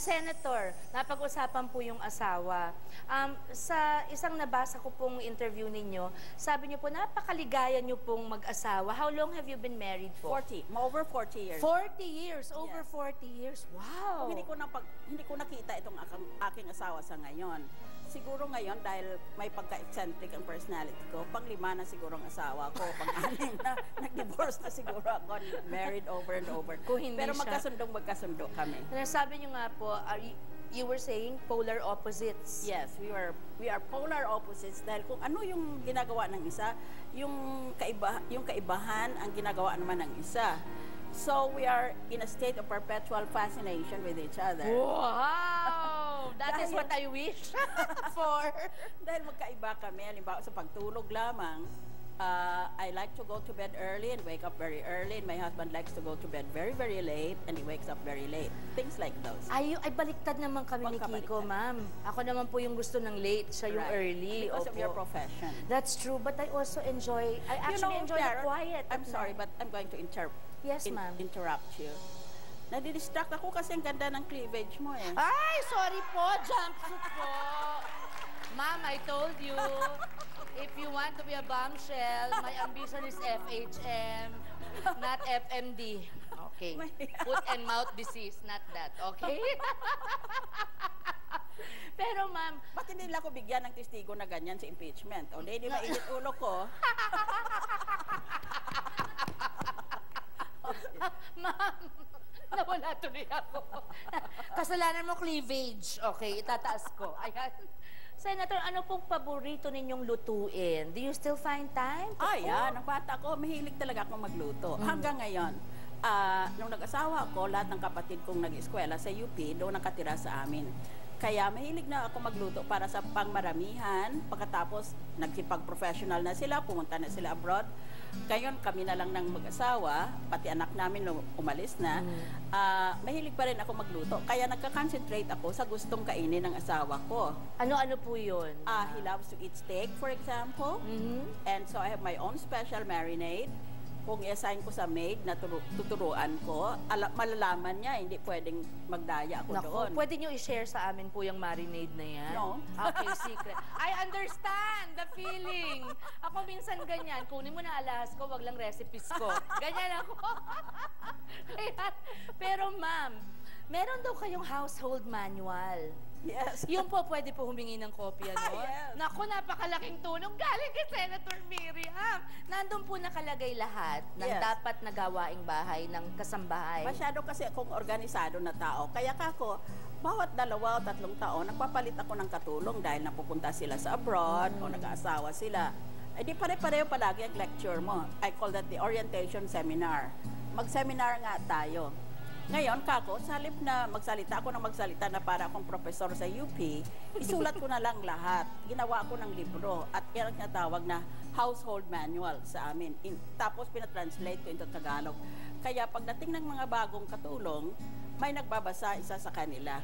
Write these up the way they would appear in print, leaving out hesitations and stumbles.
Senator, napag-usapan po yung asawa. Sa isang nabasa ko pong interview ninyo, sabi niyo po, napakaligaya niyo pong mag-asawa. How long have you been married po? 40. Over 40 years. 40 years. Over Yes. 40 years. Wow! Hindi ko nakita itong aking asawa sa ngayon. Siguro ngayon, dahil may pagka-eccentric ang personality ko, pang-5 na siguro ang asawa ko, pang-6 na, nag-divorce na siguro ako, married over and over. Kung hindi Pero siya. magkasundo kami. Sabi niyo nga po, you were saying polar opposites. Yes, we are polar opposites dahil kung ano yung ginagawa ng isa, yung kaibahan ang ginagawa naman ng isa. So we are in a state of perpetual fascination with each other. Wow! That is what I wish for. Dahil magkaiba kami, halimbawa sa pagtulog lamang, I like to go to bed early and wake up very early, and my husband likes to go to bed very, very late and he wakes up very late. Things like those. Ay baliktad naman kami ni Kiko, ma'am. Ako naman po yung gusto ng late, siya yung early. Because of your profession. That's true, but I also enjoy, I actually enjoy the quiet. I'm sorry, but I'm going to Yes, ma'am. interrupt you. Nadidistract ako kasi ang ganda ng cleavage mo eh. Ay, sorry po, jumpsuit po. Ma'am, I told you, if you want to be a bombshell, my ambition is FHM, not FMD. Okay. Foot and mouth disease, not that. Okay? Pero ma'am, Ba't hindi nila ako bigyan ng testigo na ganyan sa impeachment? O di mainit ulo ko. ma'am, nawala tuloy ako. Kasalanan mo cleavage. Okay, itataas ko. Ayan. Senator, ano pong paborito ninyong lutuin? Do you still find time to cook? Yan. Ang bata ko, mahilig talaga akong magluto. Hanggang ngayon, nung nag-asawa ko, lahat ng kapatid kong nag-eskwela sa UP, doon nakatira sa amin. Kaya mahilig na ako magluto para sa pangmaramihan. Pagkatapos, nagsipag-professional na sila, pumunta na sila abroad. Ngayon, kami na lang ng mag-asawa, pati anak namin umalis na. Mahilig pa rin ako magluto. Kaya nagka-concentrate ako sa gustong kainin ng asawa ko. Ano-ano po yun? He loves to eat steak, for example. And so I have my own special marinade. Kung i-assign ko sa maid na tuturuan ko, malalaman niya, hindi pwedeng magdaya ako doon. Pwede niyo i-share sa amin po yung marinade na yan? No. Okay, secret. I understand the feeling. Ako minsan ganyan, kunin mo na alahas ko, wag lang recipes ko. Ganyan ako. Pero ma'am, meron daw kayong household manual. Yes. Yung po pwede po humingi ng kopya, no? Yes. Naku, napakalaking tulong galing kay Senator Miriam. Nandun po nakalagay lahat ng dapat na gawaing bahay ng kasambahay. Masyado kasi akong organisado na tao. Kaya kako, bawat 2 o 3 taon, nagpapalit ako ng katulong dahil napupunta sila sa abroad o nag-aasawa sila. Eh di pare-pareho palagi ang lecture mo. I call that the orientation seminar. Mag-seminar nga tayo. Ngayon, kako, sa halip na magsalita na para akong profesor sa UP, isulat ko na lang lahat. Ginawa ko ng libro at yan ang tinatawag na household manual sa amin. Tapos pinatranslate ko into Tagalog. Kaya pagdating ng mga bagong katulong, may nagbabasa isa sa kanila.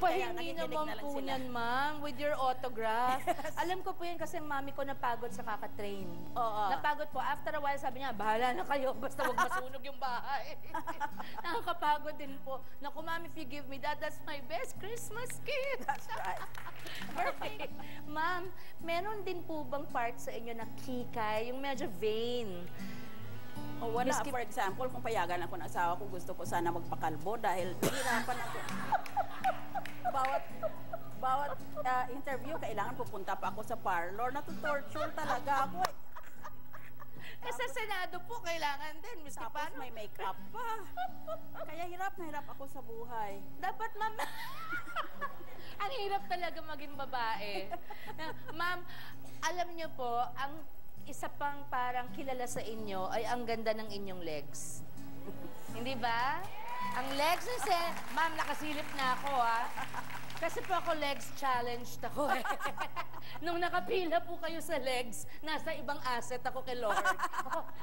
Pahingi naman po yan, ma'am, with your autograph. Alam ko po yan kasi ang mami ko napagod sa kakatrain. Napagod po. After a while, sabi niya, bahala na kayo, basta wag masunog yung bahay. Nakakapagod din po. Naku, ma'am, if you give me that, that's my best Christmas gift. That's right. Perfect. Ma'am, meron din po bang part sa inyo na kikay, yung medyo vain? Wala. For example, kung payagan ako ng asawa ko, gusto ko sana magpakalbo dahil nahirapan ako. Bawat interview, kailangan pupunta pa ako sa parlor. Natutorture talaga ako. Sa Senado po, kailangan din. Tapos may makeup pa. Kaya hirap na hirap ako sa buhay. Dapat, ma'am, ang hirap talaga maging babae. Ma'am, alam niyo po, ang isa pang parang kilala sa inyo ay ang ganda ng inyong legs. Hindi ba? Ang legs kasi, ma'am, nakasilip na ako, ha? Kasi po ako legs challenged ako, eh. Nung nakapila po kayo sa legs, nasa ibang asset ako kay Lord.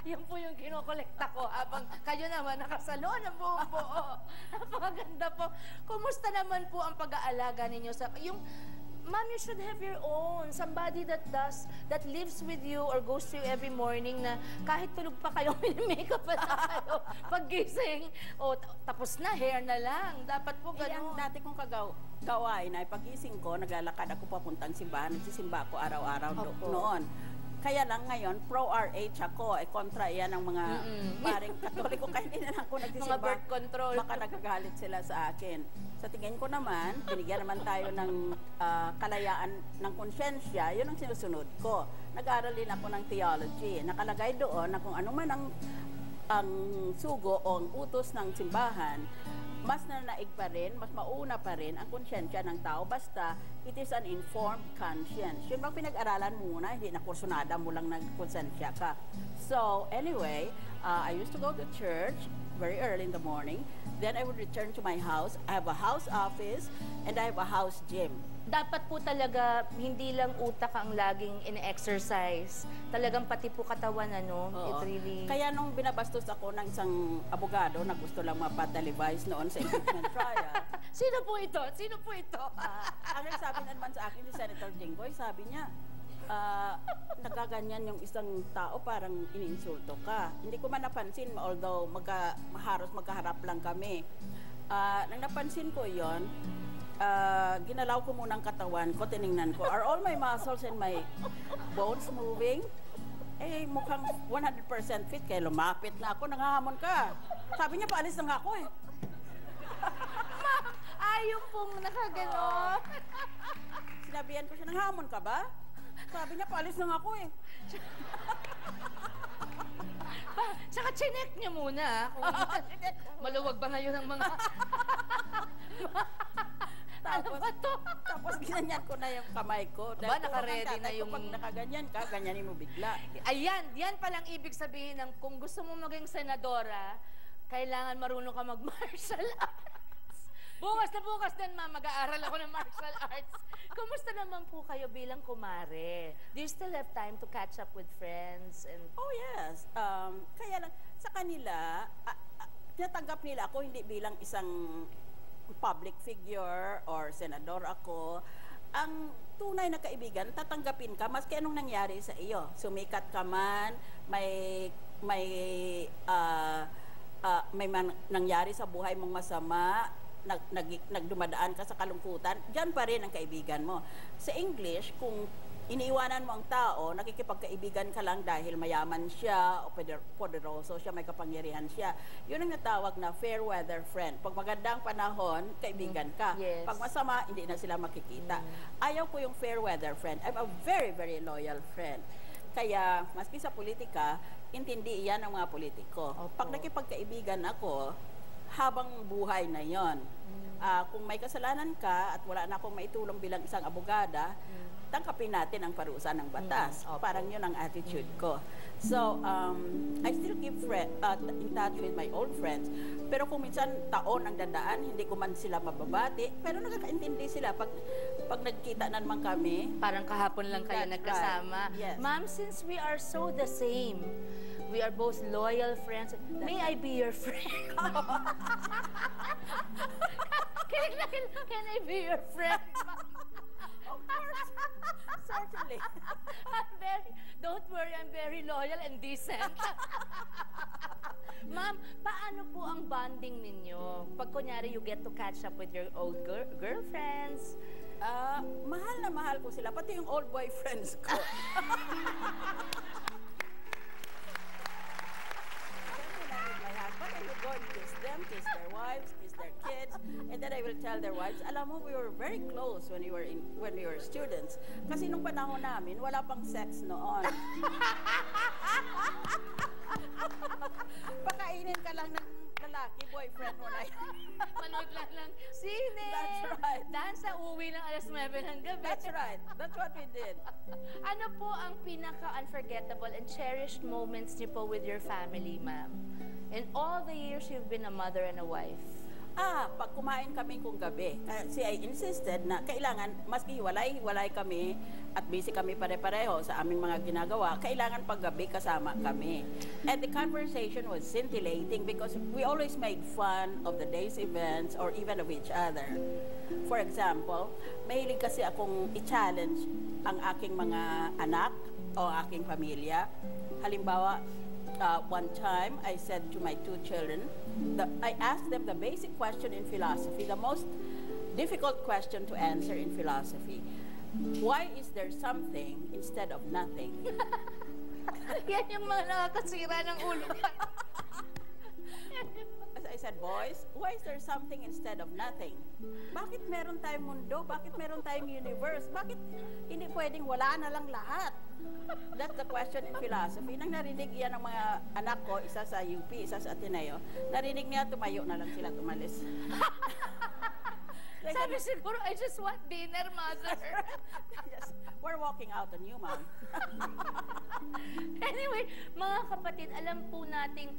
Yan po yung kinokolekta ko habang kayo naman nakasalon ang buong buo. Napakaganda po. Kumusta naman po ang pag-aalaga ninyo sa... Yung Ma'am, you should have your own. Somebody that lives with you or goes to you every morning na kahit tulog pa kayo, makeup pa na kayo. Paggising, tapos na, hair na lang. Dapat po Ang ganun. dati kong gawain ay pagising ko, naglalakad ako papuntang simbahan. Nagsisimba ako araw-araw noon. Kaya lang ngayon, pro-RH ako, kontra yan ng mga paring katoliko. Kaya hindi na lang ako nagsisimba. Mga birth control. Baka nagagalit sila sa akin. Sa tingin ko naman, binigyan naman tayo ng kalayaan ng konsyensya, yun ang sinusunod ko. Nag-aaral din ako ng theology. Nakalagay doon na kung ano man ang sugo o ang utos ng simbahan, mas nanaig pa rin, mas mauna pa rin ang konsyensya ng tao basta it is an informed conscience. Yun bang pinag-aralan muna, hindi na kursunada mo lang nagkonsensya ka. So, anyway, I used to go to church very early in the morning. Then I would return to my house. I have a house office and I have a house gym. Dapat po talaga, hindi lang utak ang laging in-exercise. Talagang pati po katawan, ano? Oo. It really... Kaya nung binabastos ako ng isang abogado na gusto lang mapatalibise noon sa impeachment trial, Sino po ito? Sino po ito? ang nagsabi naman sa akin ni Senator Jinggoy, sabi niya, nagaganyan yung isang tao, parang iniinsulto ka. Hindi ko man napansin, although magkaharap lang kami. Nang napansin ko yon, ginalaw ko muna ang katawan ko, tiningnan ko, are all my muscles and my bones moving? Eh, mukhang 100% fit, kaya lumapit na ako, nanghahamon ka. Sabi niya, paalis na nga ako eh. Ma'am, ayaw pong nakaganon. Sinabihan ko siya, nanghamon ka ba? Sabi niya, paalis na nga ako eh. Saka chinek niya muna. Kung maluwag ba ngayon ang mga... Ano ba to? Tapos ginanyan ko na yung kamay ko. Ba, naka-ready na yung... Pag nakaganyan ka, ganyanin mo bigla. Ayan, yan palang ibig sabihin ng kung gusto mo maging senadora, kailangan marunong ka mag-martial arts. Bukas din, ma'am, mag-aaral ako ng martial arts. Kumusta naman po kayo bilang kumare? Do you still have time to catch up with friends? And... Oh, yes. Kaya lang, sa kanila, tinatanggap nila ako hindi bilang isang public figure or senador ako. Ang tunay na kaibigan, tatanggapin ka maski anong nangyari sa iyo. Sumikat ka man, may nangyari sa buhay mong masama, nagdumadaan ka sa kalungkutan, diyan pa rin ang kaibigan mo. Sa English, kung iniiwanan mo ang tao, nakikipagkaibigan ka lang dahil mayaman siya o poderoso siya, may kapangyarihan siya. Yun ang natawag na fair weather friend. Pag magandang panahon, kaibigan ka. Yes. Pag masama, hindi na sila makikita. Ayaw ko yung fair weather friend. I'm a very, very loyal friend. Kaya, maski sa politika, intindi yan ng mga politiko. Opo. Pag nakipagkaibigan ako, habang buhay na yon. Kung may kasalanan ka at wala na akong maitulong bilang isang abogada, tangkapin natin ang parusa ng batas. Parang yun ang attitude ko. So, I still keep in touch with my old friends. Pero kung minsan taon ang dadaan, hindi ko man sila mababati, pero nakakaintindi sila pag nagkita na naman kami. Parang kahapon lang kayo That's nagkasama. right. Yes. Ma'am, since we are so the same, we are both loyal friends. May I be your friend? Can I be your friend? Of course. Certainly. Don't worry, I'm very loyal and decent. Ma'am, paano po ang bonding ninyo? Pag kunyari you get to catch up with your old girlfriends. Mahal na mahal ko sila, pati yung old boyfriends ko. But I would go and kiss them, kiss their wives, kiss their kids, and then I will tell their wives, alam mo, we were very close when we were students. Kasi nung panahon namin, wala pang sex noon. Pakainin ka lang ng lalaki, boyfriend mo na yan. Manood lang ng sine. That's right. Dahil sa uwi ng alas 9 ng gabi. That's right. That's what we did. Ano po ang pinaka-unforgettable and cherished moments niyo po with your family, ma'am? In all the years you've been a mother and a wife. Pag kumain kami kung gabi, kasi I insisted na kailangan, maski hiwalay kami, at busy kami pare-pareho sa aming mga ginagawa, kailangan paggabi kasama kami. And the conversation was scintillating because we always made fun of the day's events or even of each other. For example, mahilig kasi akong i-challenge ang aking mga anak o aking pamilya. Halimbawa, one time I said to my 2 children, I asked them the basic question in philosophy, the most difficult question to answer in philosophy. Why is there something instead of nothing? Yan yung mga nakakasira ng ulo. As I said, boys, why is there something instead of nothing? Bakit meron tayong mundo? Bakit meron tayong universe? Bakit hindi pwedeng wala na lang lahat? That's the question in philosophy. Nang narinig yan ng mga anak ko, isa sa UP, isa sa Ateneo, narinig niya, tumayo na lang sila, tumalis. Sabi siguro, I just want dinner, mother. Yes, we're walking out on you, ma'am. Anyway, mga kapatid, alam po nating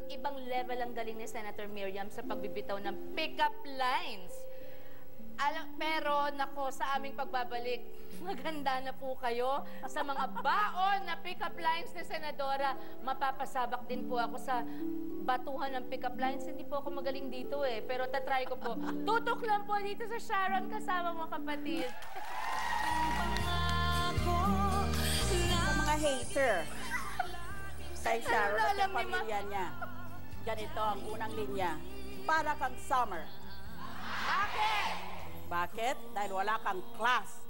ibang level ang galing ni Senator Miriam sa pagbibitaw ng pick-up lines. Pero, nako, sa aming pagbabalik, maganda na po kayo sa mga baon na pick-up lines ni Senadora. Mapapasabak din po ako sa batuhan ng pick-up lines. Hindi po ako magaling dito pero tatry ko po. Tutok lang po dito sa Sharon kasama mo, kapatid. Sa mga hater, kay Sharon at alam ang ni pamilya niya, ganito ang unang linya. Para kang summer. Bakit? Bakit? Dahil wala kang class.